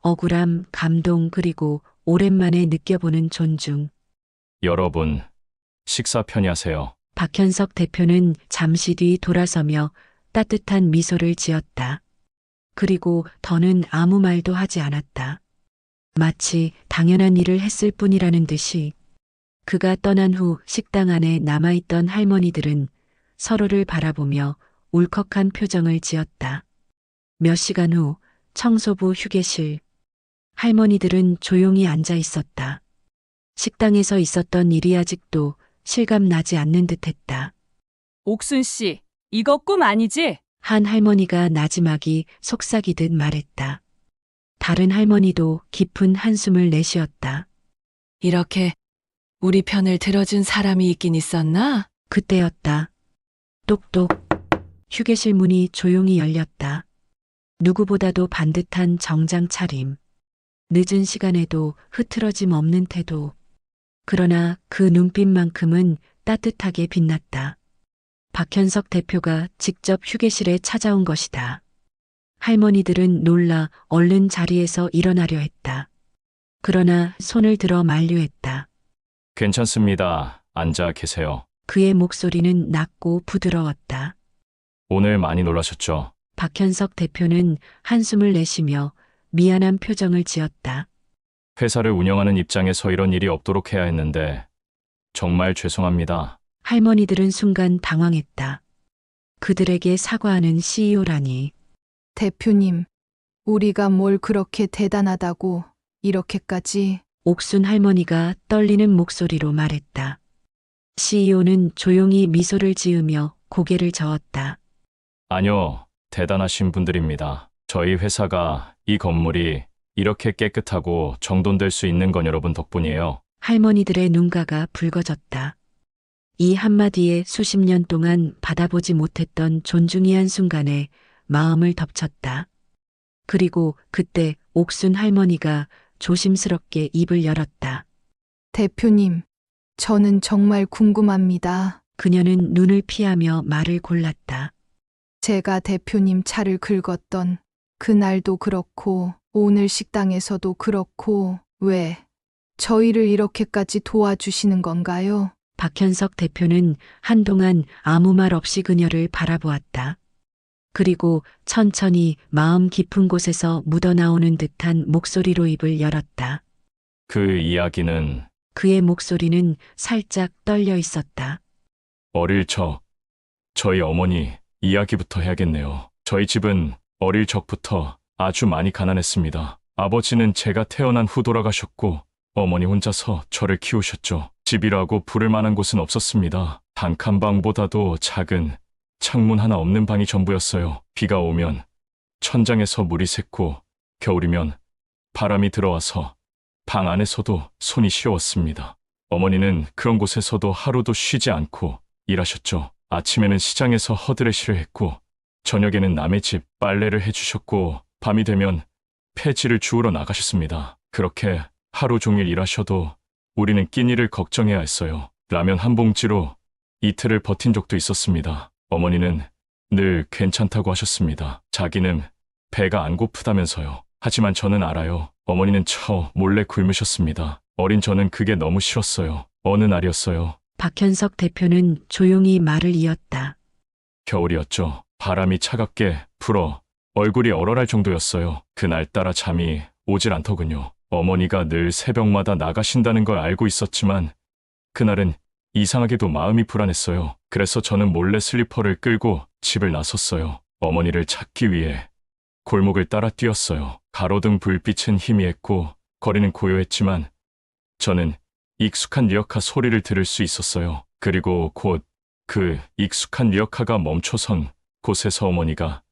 억울함, 감동, 그리고 오랜만에 느껴보는 존중. 여러분, 식사 편히 하세요. 박현석 대표는 잠시 뒤 돌아서며 따뜻한 미소를 지었다. 그리고 더는 아무 말도 하지 않았다. 마치 당연한 일을 했을 뿐이라는 듯이. 그가 떠난 후 식당 안에 남아있던 할머니들은 서로를 바라보며 울컥한 표정을 지었다. 몇 시간 후 청소부 휴게실. 할머니들은 조용히 앉아 있었다. 식당에서 있었던 일이 아직도 실감나지 않는 듯했다. 옥순 씨, 이거 꿈 아니지? 한 할머니가 나지막이 속삭이듯 말했다. 다른 할머니도 깊은 한숨을 내쉬었다. 이렇게 우리 편을 들어준 사람이 있긴 있었나? 그때였다. 똑똑. 휴게실 문이 조용히 열렸다. 누구보다도 반듯한 정장 차림. 늦은 시간에도 흐트러짐 없는 태도. 그러나 그 눈빛만큼은 따뜻하게 빛났다. 박현석 대표가 직접 휴게실에 찾아온 것이다. 할머니들은 놀라 얼른 자리에서 일어나려 했다. 그러나 손을 들어 만류했다. 괜찮습니다. 앉아 계세요. 그의 목소리는 낮고 부드러웠다. 오늘 많이 놀라셨죠? 박현석 대표는 한숨을 내쉬며 미안한 표정을 지었다. 회사를 운영하는 입장에서 이런 일이 없도록 해야 했는데 정말 죄송합니다. 할머니들은 순간 당황했다. 그들에게 사과하는 CEO라니. 대표님, 우리가 뭘 그렇게 대단하다고 이렇게까지. 옥순 할머니가 떨리는 목소리로 말했다. CEO는 조용히 미소를 지으며 고개를 저었다. 아니요, 대단하신 분들입니다. 저희 회사가 이 건물이 이렇게 깨끗하고 정돈될 수 있는 건 여러분 덕분이에요. 할머니들의 눈가가 붉어졌다. 이 한마디에 수십 년 동안 받아보지 못했던 존중이 한순간에 마음을 덮쳤다. 그리고 그때 옥순 할머니가 조심스럽게 입을 열었다. 대표님, 저는 정말 궁금합니다. 그녀는 눈을 피하며 말을 골랐다. 제가 대표님 차를 긁었던 그날도 그렇고 오늘 식당에서도 그렇고 왜 저희를 이렇게까지 도와주시는 건가요? 박현석 대표는 한동안 아무 말 없이 그녀를 바라보았다. 그리고 천천히 마음 깊은 곳에서 묻어나오는 듯한 목소리로 입을 열었다. 그 이야기는 그의 목소리는 살짝 떨려 있었다. 어릴 적 저희 어머니 이야기부터 해야겠네요. 저희 집은 어릴 적부터 아주 많이 가난했습니다. 아버지는 제가 태어난 후 돌아가셨고 어머니 혼자서 저를 키우셨죠. 집이라고 부를 만한 곳은 없었습니다. 단칸방보다도 작은 창문 하나 없는 방이 전부였어요. 비가 오면 천장에서 물이 샜고 겨울이면 바람이 들어와서 방 안에서도 손이 시려웠습니다. 어머니는 그런 곳에서도 하루도 쉬지 않고 일하셨죠. 아침에는 시장에서 허드레시를 했고 저녁에는 남의 집 빨래를 해주셨고 밤이 되면 폐지를 주우러 나가셨습니다. 그렇게 하루 종일 일하셔도 우리는 끼니를 걱정해야 했어요. 라면 한 봉지로 이틀을 버틴 적도 있었습니다. 어머니는 늘 괜찮다고 하셨습니다. 자기는 배가 안 고프다면서요. 하지만 저는 알아요. 어머니는 저 몰래 굶으셨습니다. 어린 저는 그게 너무 싫었어요. 어느 날이었어요. 박현석 대표는 조용히 말을 이었다. 겨울이었죠. 바람이 차갑게 불어 얼굴이 얼얼할 정도였어요. 그날따라 잠이 오질 않더군요. 어머니가 늘 새벽마다 나가신다는 걸 알고 있었지만 그날은 이상하게도 마음이 불안했어요. 그래서 저는 몰래 슬리퍼를 끌고 집을 나섰어요. 어머니를 찾기 위해 골목을 따라 뛰었어요. 가로등 불빛은 희미했고 거리는 고요했지만 저는 익숙한 리어카 소리를 들을 수 있었어요. 그리고 곧 그 익숙한 리어카가 멈춰선 곳에서 어머니가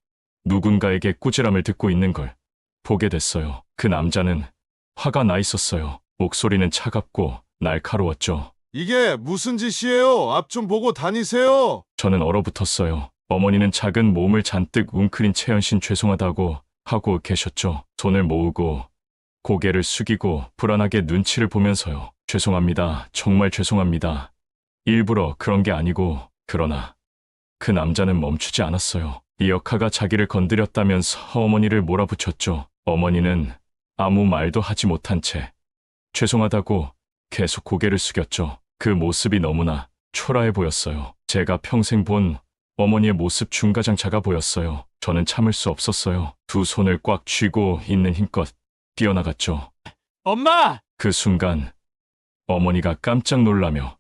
누군가에게 꾸지람을 듣고 있는 걸 보게 됐어요. 그 남자는 화가 나 있었어요. 목소리는 차갑고 날카로웠죠. 이게 무슨 짓이에요? 앞 좀 보고 다니세요. 저는 얼어붙었어요. 어머니는 작은 몸을 잔뜩 웅크린 채연신 죄송하다고 하고 계셨죠. 손을 모으고 고개를 숙이고 불안하게 눈치를 보면서요. 죄송합니다. 정말 죄송합니다. 일부러 그런 게 아니고. 그러나 그 남자는 멈추지 않았어요. 리어카가 자기를 건드렸다면서 어머니를 몰아붙였죠. 어머니는 아무 말도 하지 못한 채 죄송하다고 계속 고개를 숙였죠. 그 모습이 너무나 초라해 보였어요. 제가 평생 본 어머니의 모습 중 가장 작아 보였어요. 저는 참을 수 없었어요. 두 손을 꽉 쥐고 있는 힘껏 뛰어나갔죠. 엄마! 그 순간 어머니가 깜짝 놀라며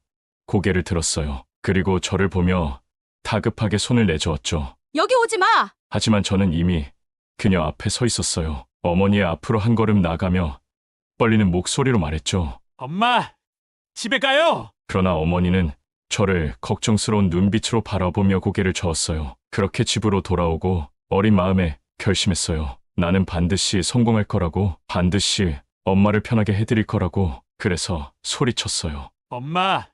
고개를 들었어요. 그리고 저를 보며 다급하게 손을 내저었죠. 여기 오지 마! 하지만 저는 이미 그녀 앞에 서 있었어요. 어머니의 앞으로 한 걸음 나가며 떨리는 목소리로 말했죠. 엄마! 집에 가요! 그러나 어머니는 저를 걱정스러운 눈빛으로 바라보며 고개를 저었어요. 그렇게 집으로 돌아오고 어린 마음에 결심했어요. 나는 반드시 성공할 거라고, 반드시 엄마를 편하게 해드릴 거라고. 그래서 소리쳤어요. 엄마!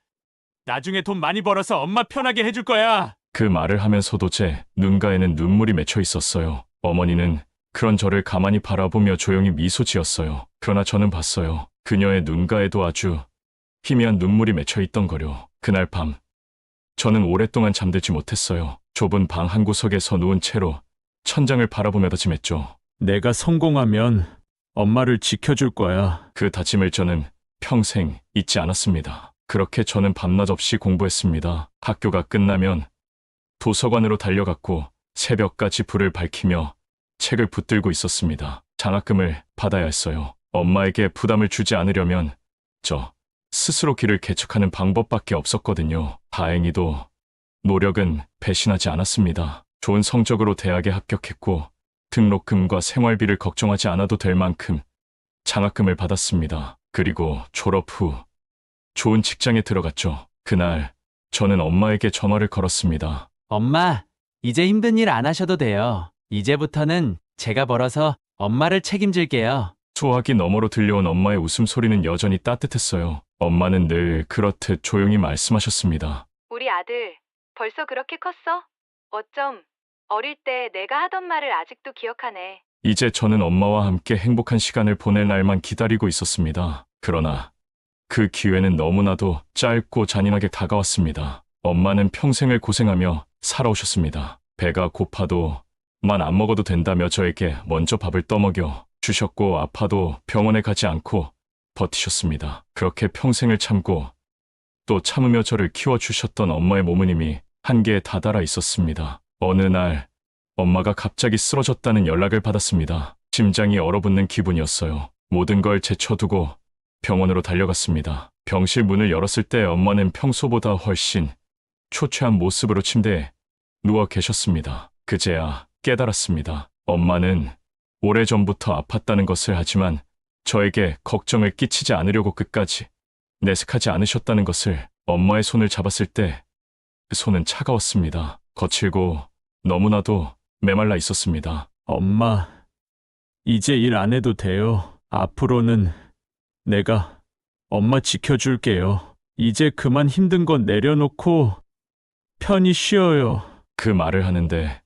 나중에 돈 많이 벌어서 엄마 편하게 해줄 거야! 그 말을 하면서도 제 눈가에는 눈물이 맺혀 있었어요. 어머니는 그런 저를 가만히 바라보며 조용히 미소 지었어요. 그러나 저는 봤어요. 그녀의 눈가에도 아주 희미한 눈물이 맺혀 있던 거요. 그날 밤 저는 오랫동안 잠들지 못했어요. 좁은 방 한 구석에서 누운 채로 천장을 바라보며 다짐했죠. 내가 성공하면 엄마를 지켜줄 거야. 그 다짐을 저는 평생 잊지 않았습니다. 그렇게 저는 밤낮 없이 공부했습니다. 학교가 끝나면 도서관으로 달려갔고 새벽까지 불을 밝히며 책을 붙들고 있었습니다. 장학금을 받아야 했어요. 엄마에게 부담을 주지 않으려면 저 스스로 길을 개척하는 방법밖에 없었거든요. 다행히도 노력은 배신하지 않았습니다. 좋은 성적으로 대학에 합격했고 등록금과 생활비를 걱정하지 않아도 될 만큼 장학금을 받았습니다. 그리고 졸업 후 좋은 직장에 들어갔죠. 그날 저는 엄마에게 전화를 걸었습니다. 엄마, 이제 힘든 일 안 하셔도 돼요. 이제부터는 제가 벌어서 엄마를 책임질게요. 소화기 너머로 들려온 엄마의 웃음소리는 여전히 따뜻했어요. 엄마는 늘 그렇듯 조용히 말씀하셨습니다. 우리 아들, 벌써 그렇게 컸어? 어쩜 어릴 때 내가 하던 말을 아직도 기억하네. 이제 저는 엄마와 함께 행복한 시간을 보낼 날만 기다리고 있었습니다. 그러나 그 기회는 너무나도 짧고 잔인하게 다가왔습니다. 엄마는 평생을 고생하며 살아오셨습니다. 배가 고파도 만 안 먹어도 된다며 저에게 먼저 밥을 떠먹여 주셨고 아파도 병원에 가지 않고 버티셨습니다. 그렇게 평생을 참고 또 참으며 저를 키워주셨던 엄마의 몸은 이미 한계에 다다라 있었습니다. 어느 날 엄마가 갑자기 쓰러졌다는 연락을 받았습니다. 심장이 얼어붙는 기분이었어요. 모든 걸 제쳐두고 병원으로 달려갔습니다. 병실 문을 열었을 때 엄마는 평소보다 훨씬 초췌한 모습으로 침대에 누워 계셨습니다. 그제야 깨달았습니다. 엄마는 오래전부터 아팠다는 것을 하지만 저에게 걱정을 끼치지 않으려고 끝까지 내색하지 않으셨다는 것을. 엄마의 손을 잡았을 때 그 손은 차가웠습니다. 거칠고 너무나도 메말라 있었습니다. 엄마, 이제 일 안 해도 돼요. 앞으로는 내가 엄마 지켜줄게요. 이제 그만 힘든 건 내려놓고 편히 쉬어요. 그 말을 하는데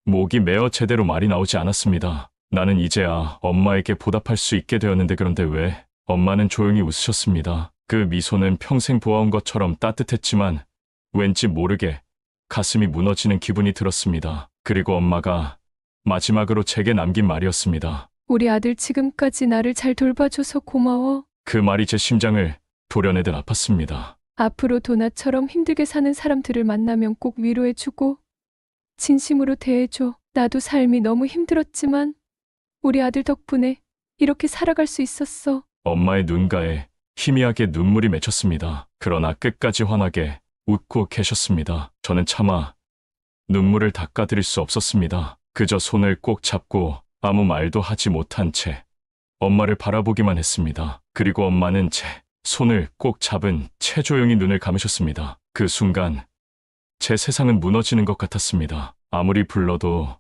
목이 메어 제대로 말이 나오지 않았습니다. 나는 이제야 엄마에게 보답할 수 있게 되었는데 그런데 왜? 엄마는 조용히 웃으셨습니다. 그 미소는 평생 보아온 것처럼 따뜻했지만 왠지 모르게 가슴이 무너지는 기분이 들었습니다. 그리고 엄마가 마지막으로 제게 남긴 말이었습니다. 우리 아들 지금까지 나를 잘 돌봐줘서 고마워. 그 말이 제 심장을 도려내듯 아팠습니다. 앞으로도 나처럼 힘들게 사는 사람들을 만나면 꼭 위로해주고 진심으로 대해줘. 나도 삶이 너무 힘들었지만 우리 아들 덕분에 이렇게 살아갈 수 있었어. 엄마의 눈가에 희미하게 눈물이 맺혔습니다. 그러나 끝까지 환하게 웃고 계셨습니다. 저는 차마 눈물을 닦아드릴 수 없었습니다. 그저 손을 꼭 잡고 아무 말도 하지 못한 채 엄마를 바라보기만 했습니다. 그리고 엄마는 제 손을 꼭 잡은 채 조용히 눈을 감으셨습니다. 그 순간 제 세상은 무너지는 것 같았습니다. 아무리 불러도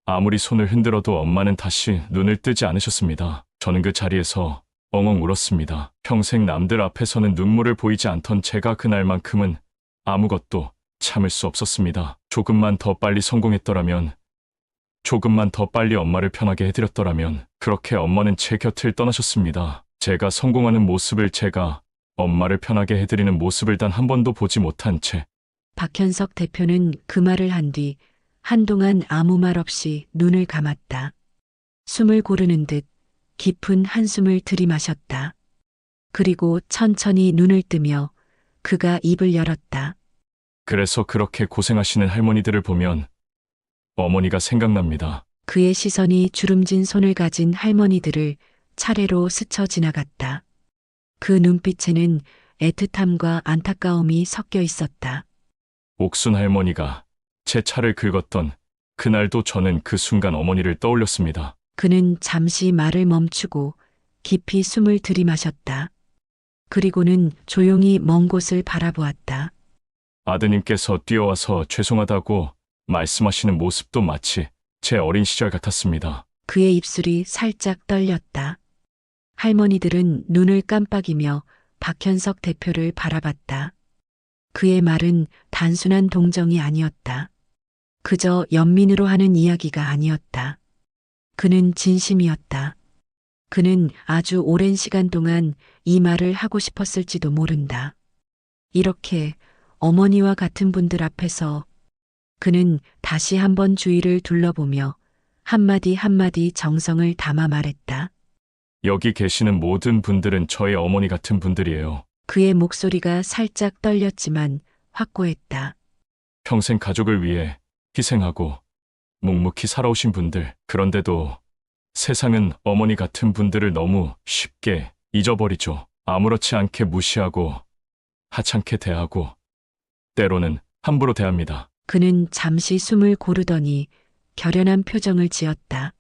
아무리 손을 흔들어도 엄마는 다시 눈을 뜨지 않으셨습니다. 저는 그 자리에서 엉엉 울었습니다. 평생 남들 앞에서는 눈물을 보이지 않던 제가 그날만큼은 아무것도 참을 수 없었습니다. 조금만 더 빨리 성공했더라면, 조금만 더 빨리 엄마를 편하게 해드렸더라면. 그렇게 엄마는 제 곁을 떠나셨습니다. 제가 성공하는 모습을, 제가 엄마를 편하게 해드리는 모습을 단 한 번도 보지 못한 채 박현석 대표는 그 말을 한 뒤 한동안 아무 말 없이 눈을 감았다. 숨을 고르는 듯 깊은 한숨을 들이마셨다. 그리고 천천히 눈을 뜨며 그가 입을 열었다. 그래서 그렇게 고생하시는 할머니들을 보면 어머니가 생각납니다. 그의 시선이 주름진 손을 가진 할머니들을 차례로 스쳐 지나갔다. 그 눈빛에는 애틋함과 안타까움이 섞여 있었다. 옥순 할머니가 제 차를 긁었던 그날도 저는 그 순간 어머니를 떠올렸습니다. 그는 잠시 말을 멈추고 깊이 숨을 들이마셨다. 그리고는 조용히 먼 곳을 바라보았다. 아드님께서 뛰어와서 죄송하다고 말씀하시는 모습도 마치 제 어린 시절 같았습니다. 그의 입술이 살짝 떨렸다. 할머니들은 눈을 깜빡이며 박현석 대표를 바라봤다. 그의 말은 단순한 동정이 아니었다. 그저 연민으로 하는 이야기가 아니었다. 그는 진심이었다. 그는 아주 오랜 시간 동안 이 말을 하고 싶었을지도 모른다. 이렇게 어머니와 같은 분들 앞에서 그는 다시 한번 주위를 둘러보며 한마디 한마디 정성을 담아 말했다. 여기 계시는 모든 분들은 저의 어머니 같은 분들이에요. 그의 목소리가 살짝 떨렸지만 확고했다. 평생 가족을 위해 희생하고 묵묵히 살아오신 분들. 그런데도 세상은 어머니 같은 분들을 너무 쉽게 잊어버리죠. 아무렇지 않게 무시하고 하찮게 대하고 때로는 함부로 대합니다. 그는 잠시 숨을 고르더니 결연한 표정을 지었다.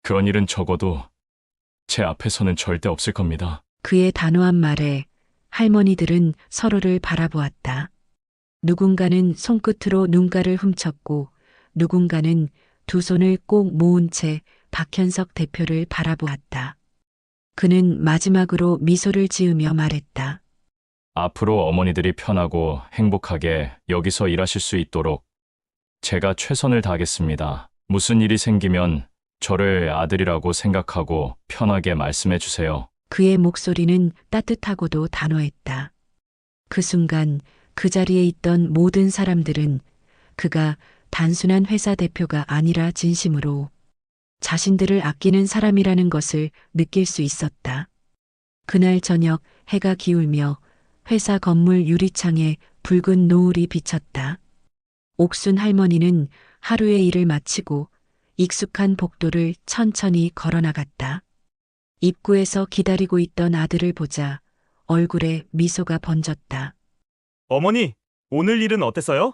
그런 일은 적어도 제 앞에서는 절대 없을 겁니다. 그의 단호한 말에 할머니들은 서로를 바라보았다. 누군가는 손끝으로 눈가를 훔쳤고 누군가는 두 손을 꼭 모은 채 박현석 대표를 바라보았다. 그는 마지막으로 미소를 지으며 말했다. 앞으로 어머니들이 편하고 행복하게 여기서 일하실 수 있도록 제가 최선을 다하겠습니다. 무슨 일이 생기면 저를 아들이라고 생각하고 편하게 말씀해 주세요. 그의 목소리는 따뜻하고도 단호했다. 그 순간 그 자리에 있던 모든 사람들은 그가 단순한 회사 대표가 아니라 진심으로 자신들을 아끼는 사람이라는 것을 느낄 수 있었다. 그날 저녁 해가 기울며 회사 건물 유리창에 붉은 노을이 비쳤다. 옥순 할머니는 하루의 일을 마치고 익숙한 복도를 천천히 걸어나갔다. 입구에서 기다리고 있던 아들을 보자 얼굴에 미소가 번졌다. 어머니, 오늘 일은 어땠어요?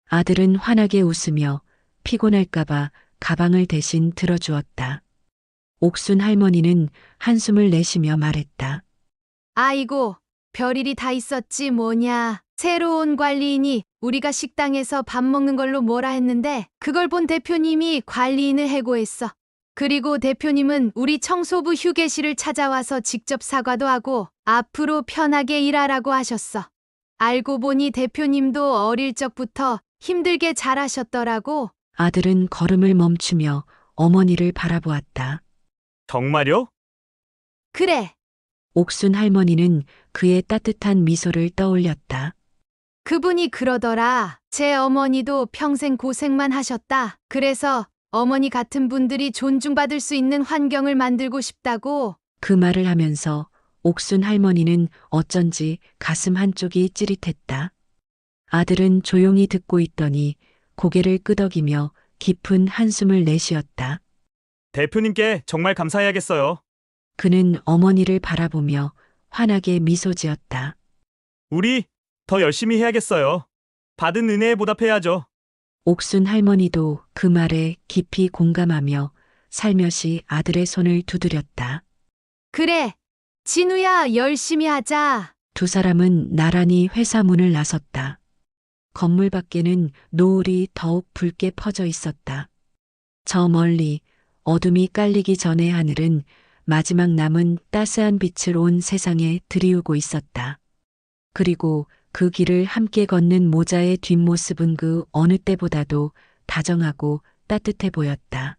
아들은 환하게 웃으며 피곤할까봐 가방을 대신 들어주었다. 옥순 할머니는 한숨을 내쉬며 말했다. 아이고, 별일이 다 있었지 뭐냐. 새로운 관리인이 우리가 식당에서 밥 먹는 걸로 뭐라 했는데 그걸 본 대표님이 관리인을 해고했어. 그리고 대표님은 우리 청소부 휴게실을 찾아와서 직접 사과도 하고 앞으로 편하게 일하라고 하셨어. 알고 보니 대표님도 어릴 적부터 힘들게 잘하셨더라고. 아들은 걸음을 멈추며 어머니를 바라보았다. 정말요? 그래, 옥순 할머니는 그의 따뜻한 미소를 떠올렸다. 그분이 그러더라. 제 어머니도 평생 고생만 하셨다. 그래서 어머니 같은 분들이 존중받을 수 있는 환경을 만들고 싶다고. 그 말을 하면서 옥순 할머니는 어쩐지 가슴 한쪽이 찌릿했다. 아들은 조용히 듣고 있더니 고개를 끄덕이며 깊은 한숨을 내쉬었다. 대표님께 정말 감사해야겠어요. 그는 어머니를 바라보며 환하게 미소 지었다. 우리 더 열심히 해야겠어요. 받은 은혜에 보답해야죠. 옥순 할머니도 그 말에 깊이 공감하며 살며시 아들의 손을 두드렸다. 그래, 진우야, 열심히 하자. 두 사람은 나란히 회사 문을 나섰다. 건물 밖에는 노을이 더욱 붉게 퍼져 있었다. 저 멀리 어둠이 깔리기 전의 하늘은 마지막 남은 따스한 빛을 온 세상에 들이우고 있었다. 그리고 그 길을 함께 걷는 모자의 뒷모습은 그 어느 때보다도 다정하고 따뜻해 보였다.